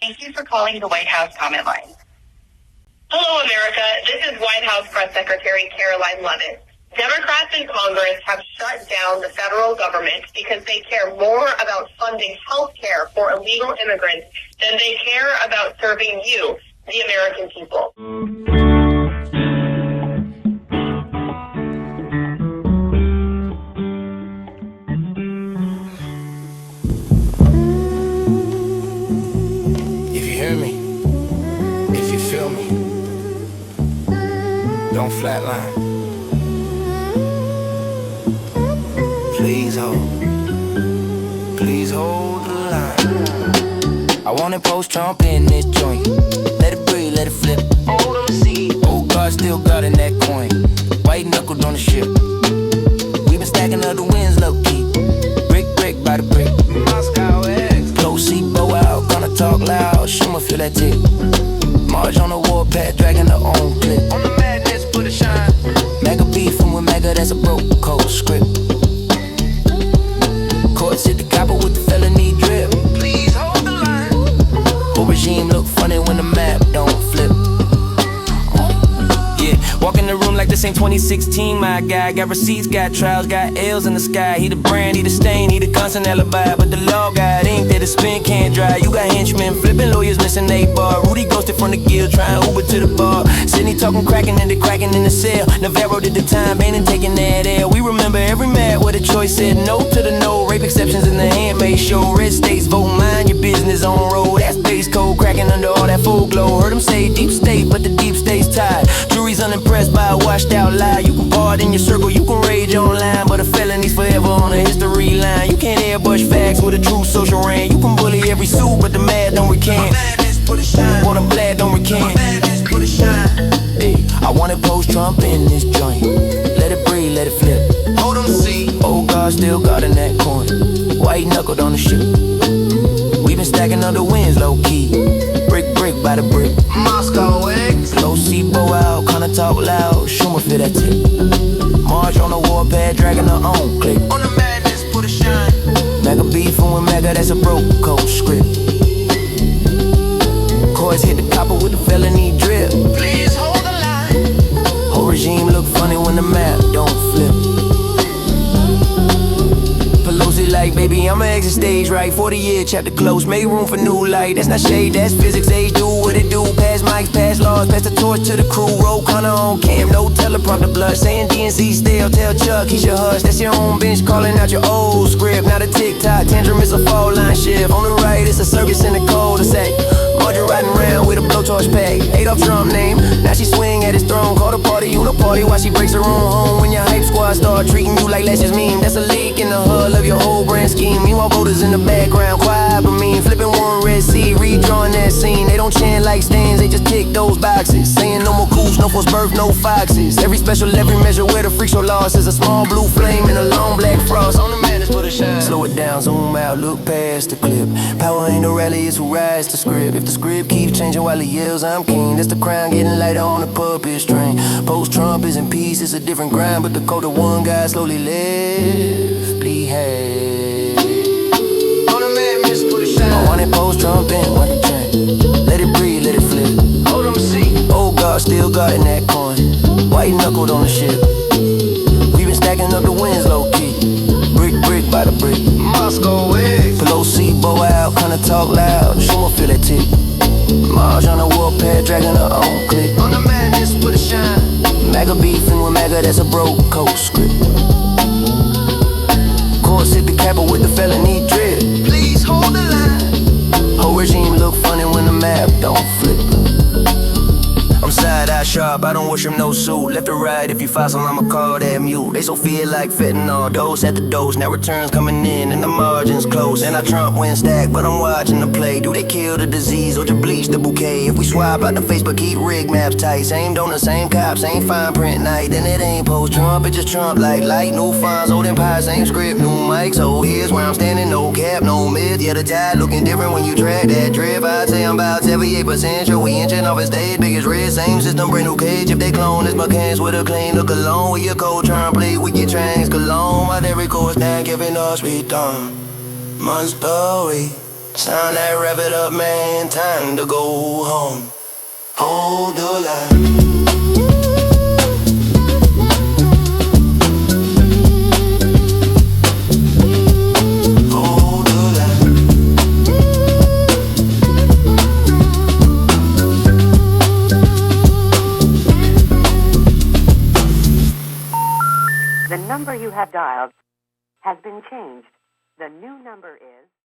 Thank you for calling the White House comment line. Hello, America. This is White House Press Secretary Caroline Leavitt. Democrats in Congress have shut down the federal government because they care more about funding health care for illegal immigrants than they care about serving you, the American people. Don't flatline. Please hold the line. I wanna post Trump in this joint. Let it breathe, let it flip. Hold on the seat. Oh God, still got in that coin. White knuckled on the ship. We been stacking up the wins low key. Brick by the brick. Moscow X. Blow seat, bow out, gonna talk loud. Shimmer feel that tick. March on the warpath, dragging her own clip. On the madness, put a shine. Mega beefing with Mega, that's a broke code script. Courts hit the copper with the felony drip. Please hold the line. Whole regime look funny when the map don't flip. Yeah, walk in the room like this ain't 2016, my guy. Got receipts, got trials, got L's in the sky. He the brand, he the stain, he the constant alibi. But the law got ink that the spin can't dry. You got henchmen, flipping lawyers, missing 8 bar. Rudy ghosted from the guild, trying Uber to the bar. Sydney talking cracking and the cracking in the cell. Navarro did the time, Bannon taking that L. We remember every mad where the choice said no to the no. Rape exceptions in the handmade show. Red states vote, mind your business on road. That's base code, cracking under all that full glow. Heard them say deep state, but the deep state's tied. Jury's unimpressed by a washed out lie. You can part in your circle, you can rage online, but a felony's forever on the history line. You can't airbrush facts with a true social reign. You can bully every suit, but the mad don't recant. Or the blad don't recant. Hey, I wanna post Trump in this joint. Let it breathe, let it flip. Hold on, see. Oh God, still got in that coin. White knuckled on the ship. We been stacking up the wins low key. Brick by the brick. Moscow X. Low seat, bow out, kinda talk loud. Schumer feel that tip. March on the warpath, dragging her own clip. On the madness, put a shine. Mega beefing with Mega, that's a broke code script. Courts hit the copper with the felony drip. Please hold the line. Whole regime look funny when the map don't flip. Pelosi like, baby, I'ma exit stage right. 40-year chapter close, make room for new light. That's not shade, that's physics, age do what it do. Pass mics, pass laws, pass the torch to the crew. Roll Connor on cam, no teleprompter blood. Saying DNC still, tell Chuck he should hush. That's your own bench calling out your old script. Now the TikTok tantrum is a fall line shift. On the right, it's a circus in the cul-de-sac. Marjorie riding around with a blowtorch pack. Adolf Trump name, now she swing at his throne. Call the party, you no party while she breaks her own home. When your hype squad start treating you like Let's Just Meme, that's a leak in the hull of your whole brand scheme. Meanwhile voters in the background, quiet but mean. Flipping one Red Sea, redrawing that scene. They don't chant like stands, they just tick those boxes. Saying no more coops, no forced birth, no foxes. Every special, every measure where the freak show loss is a small blue flame and a long black frost. On the madness, put a shine. Slow it down, zoom out, look past the clip. Power ain't no rally, it's who rides the script. If the script keeps changing while he yells, I'm king. That's the crown getting lighter on the puppet string. Post-Trump is in peace, it's a different grind, but the code of one guy slowly left behind. On the madness, put a shine. I want it post-Trump in, want the train. Let it breathe, let it flip. Hold on, see. Oh God, still got in that coin. White knuckled on the ship. We been stacking up the wins low key. Brick by the brick. Moscow X. Pelosi, bow out, kinda talk loud. Schumer feel that tick. March on the warpath, dragging her own clip. On the madness, put a shine. Mega beefing with Mega, that's a broke code script. Courts hit the capper with the felony drip. Please hold the line. Whole regime look funny when the map don't flip. I'm side-eye sharp, I don't worship no suit. Left or right, if you fossil, I'ma call that mute. They so feel like fentanyl, dose at the dose. Now returns coming in and the margins close. And I Trump win stack, but I'm watching the play. Do they kill the disease or just bleach the bouquet? If we swap out the face but keep rig maps tight. Same donor, same cop, same fine print night. Then it ain't post-Trump, it just Trump like light. New funds, old empire, same script, new mic. So here's where I'm standing, no cap, no myth. Yeah, the tide looking different when you drag that drip. I'd say I'm about 78% sure we inching off a stage, biggest risk. Same system, brand new cage. If they clone, it's McCain's with a clean look alone. With your cold turn plate, we get trains cologne. My every course now giving us return. My story Sound that, rev it up, man, time to go home. Hold the line. The number you have dialed has been changed. The new number is...